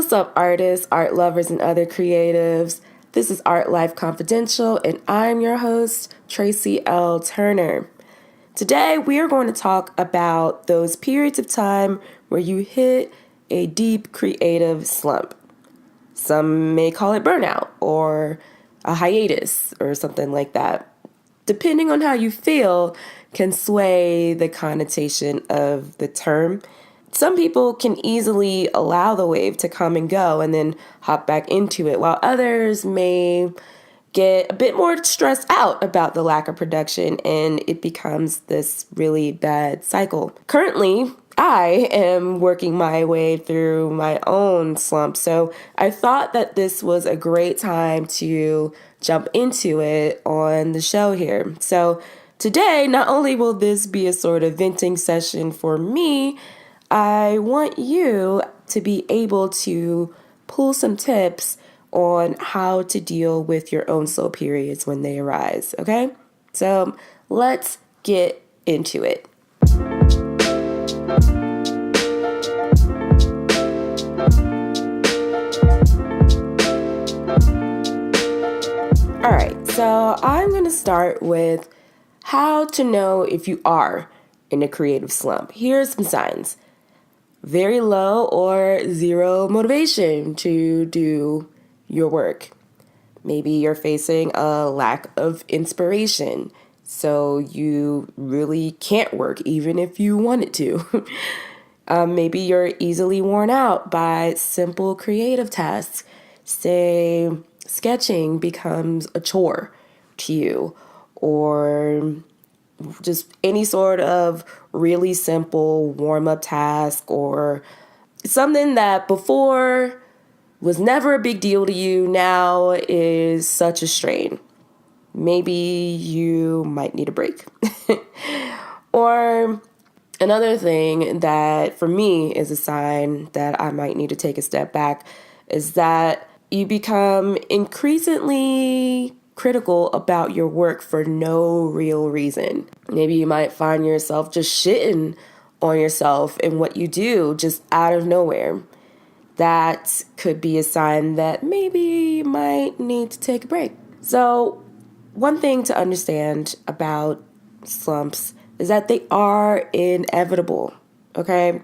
What's up, artists, art lovers, and other creatives? This is Art Life Confidential, and I'm your host, Tracy L. Turner. Today, we are going to talk about those periods of time where you hit a deep creative slump. Some may call it burnout or a hiatus or something like that. Depending on how you feel, can sway the connotation of the term. Some people can easily allow the wave to come and go and then hop back into it, while others may get a bit more stressed out about the lack of production and it becomes this really bad cycle. Currently, I am working my way through my own slump, so I thought that this was a great time to jump into it on the show here. So today, not only will this be a sort of venting session for me, I want you to be able to pull some tips on how to deal with your own slow periods when they arise, okay? So let's get into it. All right, so I'm going to start with how to know if you are in a creative slump. Here's some signs. Very low or zero motivation to do your work. Maybe you're facing a lack of inspiration, so you really can't work even if you wanted to. Maybe you're easily worn out by simple creative tasks. Say, sketching becomes a chore to you, or just any sort of really simple warm-up task or something that before was never a big deal to you now is such a strain. Maybe you might need a break. Or another thing that for me is a sign that I might need to take a step back is that you become increasingly critical about your work for no real reason. Maybe you might find yourself just shitting on yourself and what you do just out of nowhere. That could be a sign that maybe you might need to take a break. So, one thing to understand about slumps is that they are inevitable, okay?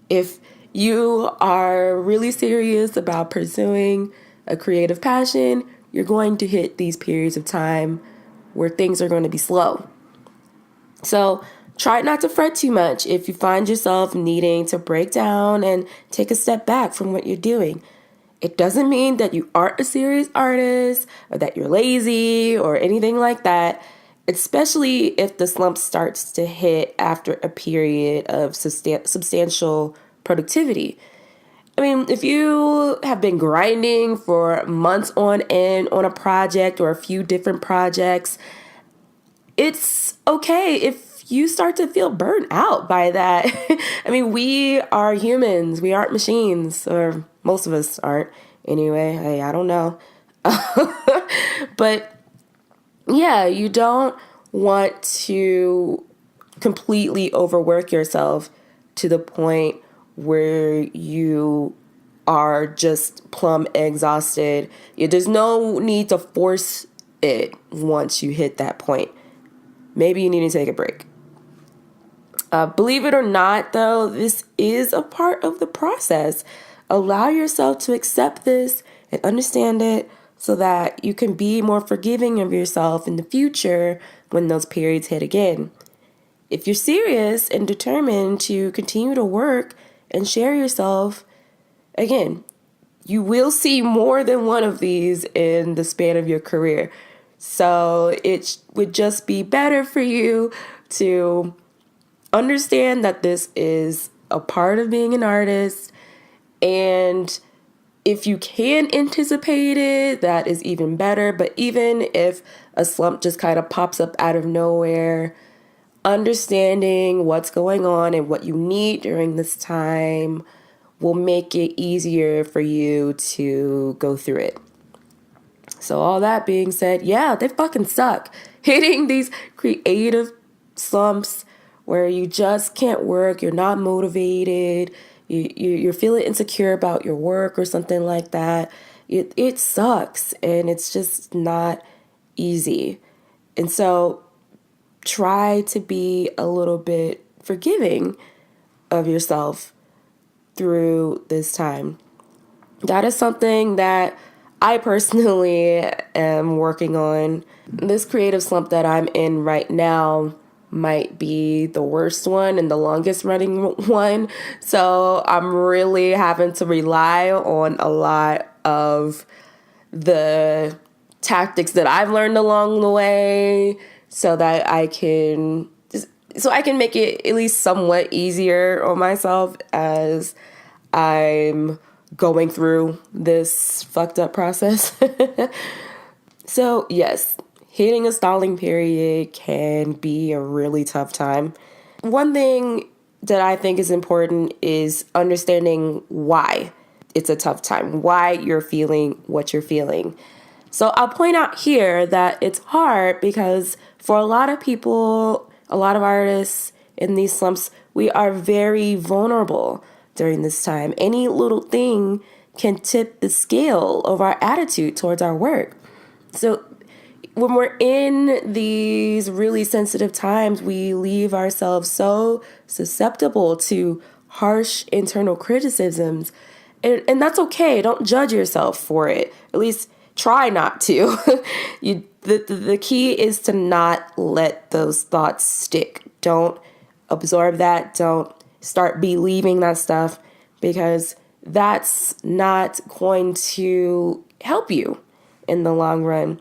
If you are really serious about pursuing a creative passion, you're going to hit these periods of time where things are going to be slow. So try not to fret too much if you find yourself needing to break down and take a step back from what you're doing. It doesn't mean that you aren't a serious artist or that you're lazy or anything like that, especially if the slump starts to hit after a period of substantial productivity. I mean, if you have been grinding for months on end on a project or a few different projects, it's okay if you start to feel burnt out by that. I mean, we are humans. We aren't machines, or most of us aren't. Anyway, hey, I don't know. But yeah, you don't want to completely overwork yourself to the point where you are just plumb exhausted. There's no need to force it once you hit that point. Maybe you need to take a break. Believe it or not, though, this is a part of the process. Allow yourself to accept this and understand it so that you can be more forgiving of yourself in the future when those periods hit again. If you're serious and determined to continue to work and share yourself, again, you will see more than one of these in the span of your career. So it would just be better for you to understand that this is a part of being an artist. And if you can anticipate it, that is even better. But even if a slump just kind of pops up out of nowhere, understanding what's going on and what you need during this time will make it easier for you to go through it. So all that being said, yeah, they fucking suck. Hitting these creative slumps where you just can't work, you're not motivated, you're feeling insecure about your work or something like that. It sucks, and it's just not easy. And so try to be a little bit forgiving of yourself through this time. That is something that I personally am working on. This creative slump that I'm in right now might be the worst one and the longest running one. So I'm really having to rely on a lot of the tactics that I've learned along the way so that I can make it at least somewhat easier on myself as I'm going through this fucked up process. So yes, hitting a stalling period can be a really tough time. One thing that I think is important is understanding why it's a tough time, why you're feeling what you're feeling. So I'll point out here that it's hard because for a lot of people, a lot of artists in these slumps, we are very vulnerable during this time. Any little thing can tip the scale of our attitude towards our work. So when we're in these really sensitive times, we leave ourselves so susceptible to harsh internal criticisms. And that's okay. Don't judge yourself for it. At least try not to. The key is to not let those thoughts stick. Don't absorb that. Don't start believing that stuff, because that's not going to help you in the long run.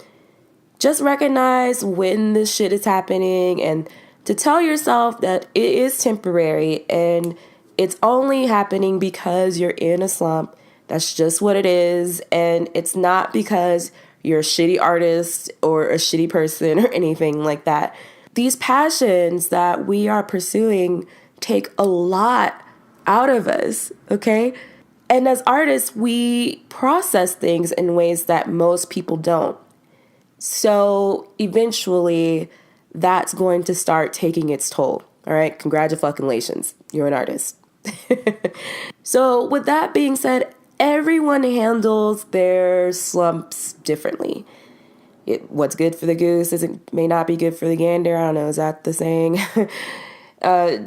Just recognize when this shit is happening and to tell yourself that it is temporary and it's only happening because you're in a slump. That's just what it is. And it's not because you're a shitty artist or a shitty person or anything like that. These passions that we are pursuing take a lot out of us, okay? And as artists, we process things in ways that most people don't. So eventually, that's going to start taking its toll, all right? Congratulations, you're an artist. So with that being said, everyone handles their slumps differently. What's good for the goose may not be good for the gander. I don't know, is that the saying?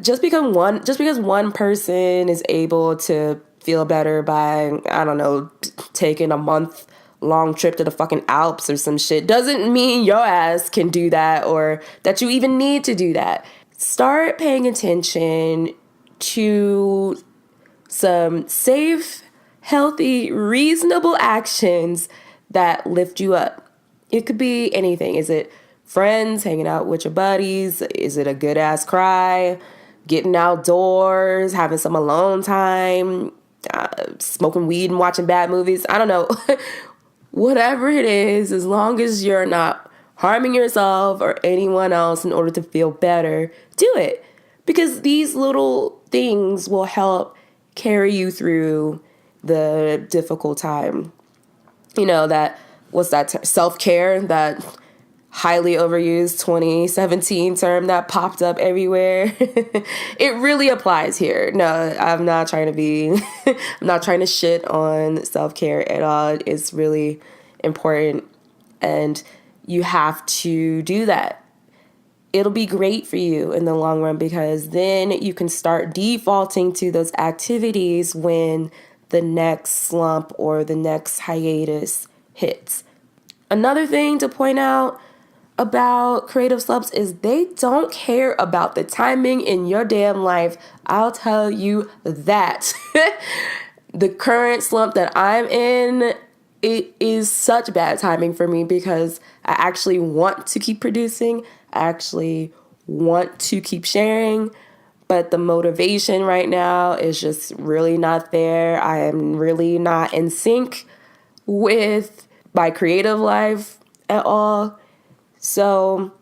Just because one person is able to feel better by, I don't know, taking a month-long trip to the fucking Alps or some shit doesn't mean your ass can do that or that you even need to do that. Start paying attention to some safe, healthy, reasonable actions that lift you up. It could be anything. Is it friends, hanging out with your buddies? Is it a good ass cry? Getting outdoors, having some alone time, smoking weed and watching bad movies? I don't know. Whatever it is, as long as you're not harming yourself or anyone else in order to feel better, do it. Because these little things will help carry you through the difficult time. You know, self-care, that highly overused 2017 term that popped up everywhere. It really applies here. No, I'm not trying to shit on self-care at all. It's really important, and you have to do that. It'll be great for you in the long run, because then you can start defaulting to those activities when the next slump or the next hiatus hits. Another thing to point out about creative slumps is they don't care about the timing in your damn life. I'll tell you that. The current slump that I'm in, it is such bad timing for me because I actually want to keep producing. I actually want to keep sharing, but the motivation right now is just really not there. I am really not in sync with my creative life at all. So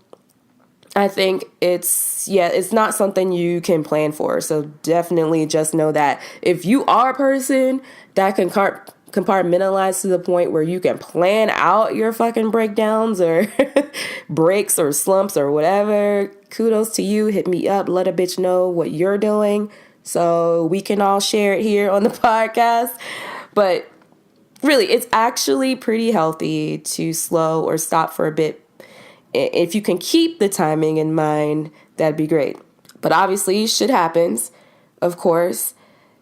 I think it's not something you can plan for. So definitely just know that if you are a person that can compartmentalize to the point where you can plan out your fucking breakdowns or breaks or slumps or whatever, kudos to you. Hit me up. Let a bitch know what you're doing so we can all share it here on the podcast. But really, it's actually pretty healthy to slow or stop for a bit. If you can keep the timing in mind, that'd be great. But obviously, shit happens, of course.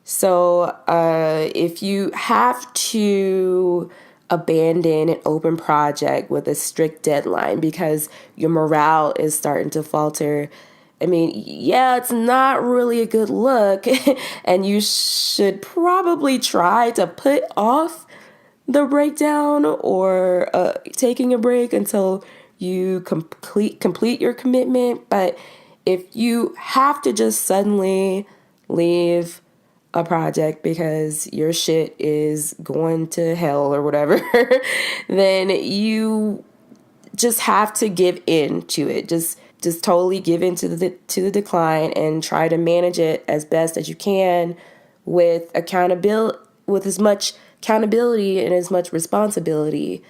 So if you have to abandon an open project with a strict deadline because your morale is starting to falter, I mean, yeah, it's not really a good look. And you should probably try to put off the breakdown or taking a break until you complete your commitment. But if you have to just suddenly leave a project because your shit is going to hell or whatever, then you just have to give in to it. Just totally give in to the decline and try to manage it as best as you can with accountability, with as much accountability and as much responsibility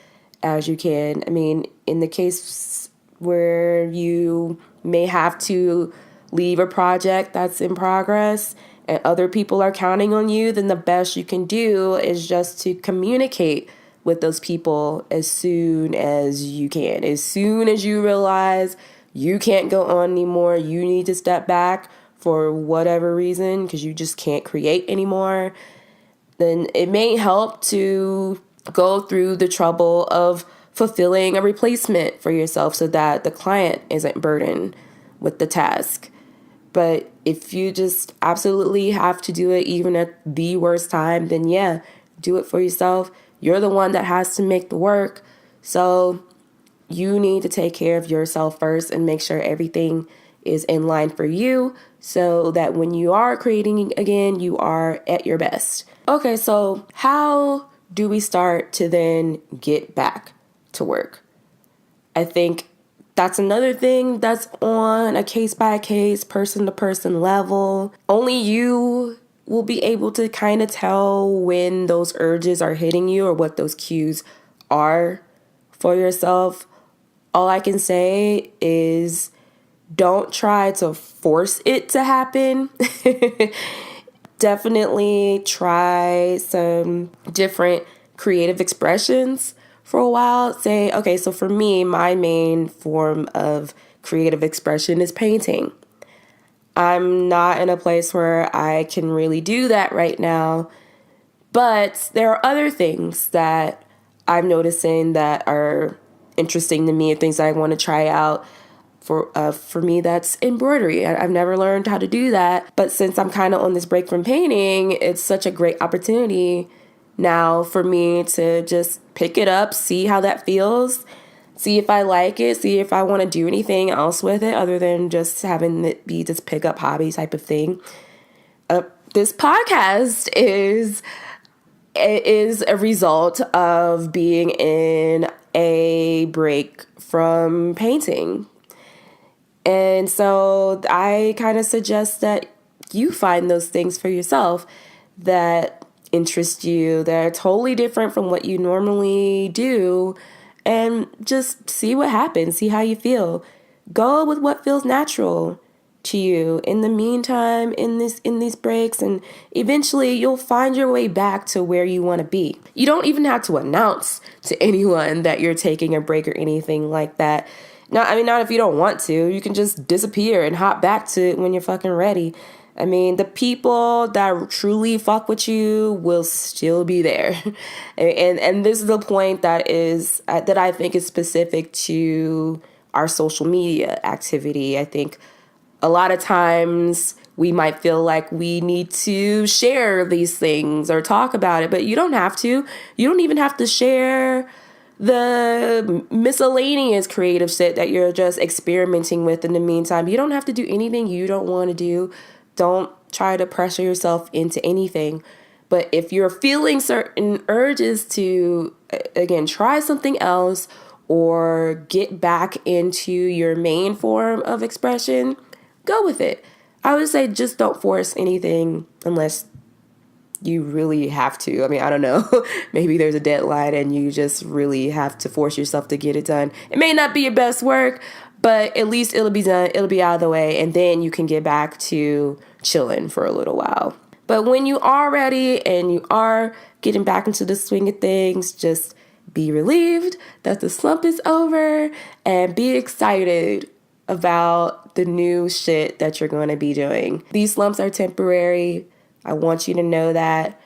as you can. I mean, in the case where you may have to leave a project that's in progress and other people are counting on you, then the best you can do is just to communicate with those people as soon as you can. As soon as you realize you can't go on anymore, you need to step back for whatever reason because you just can't create anymore, then it may help to go through the trouble of fulfilling a replacement for yourself so that the client isn't burdened with the task. But if you just absolutely have to do it even at the worst time, then yeah, do it for yourself. You're the one that has to make the work. So you need to take care of yourself first and make sure everything is in line for you so that when you are creating again, you are at your best. Okay, so how do we start to then get back to work? I think that's another thing that's on a case-by-case, person-to-person level. Only you will be able to kind of tell when those urges are hitting you or what those cues are for yourself. All I can say is don't try to force it to happen. Definitely try some different creative expressions for a while. Say, okay, so for me, my main form of creative expression is painting. I'm not in a place where I can really do that right now, but there are other things that I'm noticing that are interesting to me, things that I want to try out. For me, that's embroidery. I've never learned how to do that, but since I'm kind of on this break from painting, it's such a great opportunity now for me to just pick it up, see how that feels, see if I like it, see if I want to do anything else with it other than just having it be this pick up hobby type of thing. This podcast is a result of being in a break from painting. And so I kind of suggest that you find those things for yourself that interest you, that are totally different from what you normally do, and just see what happens, see how you feel. Go with what feels natural to you in the meantime, in these breaks, and eventually you'll find your way back to where you want to be. You don't even have to announce to anyone that you're taking a break or anything like that. Not if you don't want to. You can just disappear and hop back to it when you're fucking ready. I mean, the people that truly fuck with you will still be there. And this is the point that I think is specific to our social media activity. I think a lot of times we might feel like we need to share these things or talk about it, but you don't have to. You don't even have to share the miscellaneous creative shit that you're just experimenting with in the meantime. You don't have to do anything you don't want to do. Don't try to pressure yourself into anything. But if you're feeling certain urges to, again, try something else or get back into your main form of expression, go with it. I would say just don't force anything unless you really have to. I mean, I don't know. Maybe there's a deadline and you just really have to force yourself to get it done. It may not be your best work, but at least it'll be done. It'll be out of the way. And then you can get back to chilling for a little while. But when you are ready and you are getting back into the swing of things, just be relieved that the slump is over and be excited about the new shit that you're going to be doing. These slumps are temporary. I want you to know that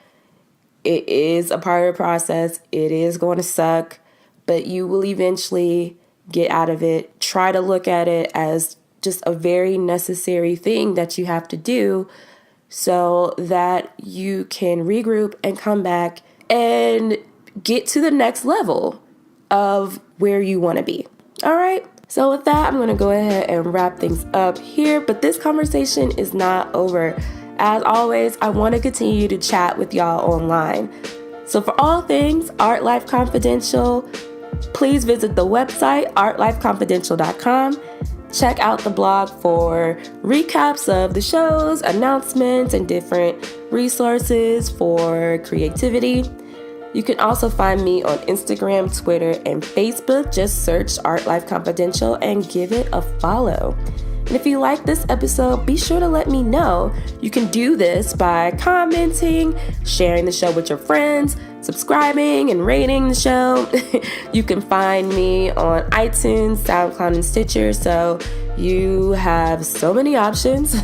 it is a part of the process. It is going to suck, but you will eventually get out of it. Try to look at it as just a very necessary thing that you have to do so that you can regroup and come back and get to the next level of where you want to be. All right. So with that, I'm going to go ahead and wrap things up here, but this conversation is not over. As always, I want to continue to chat with y'all online. So for all things Art Life Confidential, please visit the website artlifeconfidential.com. Check out the blog for recaps of the shows, announcements, and different resources for creativity. You can also find me on Instagram, Twitter, and Facebook. Just search Art Life Confidential and give it a follow. And if you like this episode, be sure to let me know. You can do this by commenting, sharing the show with your friends, subscribing and rating the show. You can find me on iTunes, SoundCloud, and Stitcher. So you have so many options.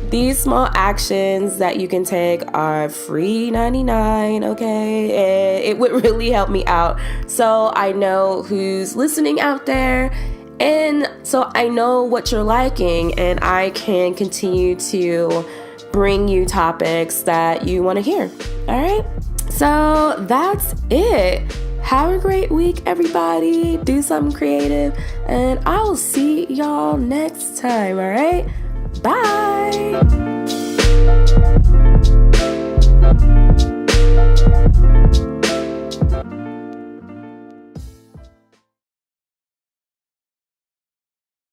These small actions that you can take are free 99, okay? And it would really help me out. So I know who's listening out there. And so I know what you're liking, and I can continue to bring you topics that you want to hear. All right? So that's it. Have a great week, everybody. Do something creative, and I will see y'all next time. All right? Bye.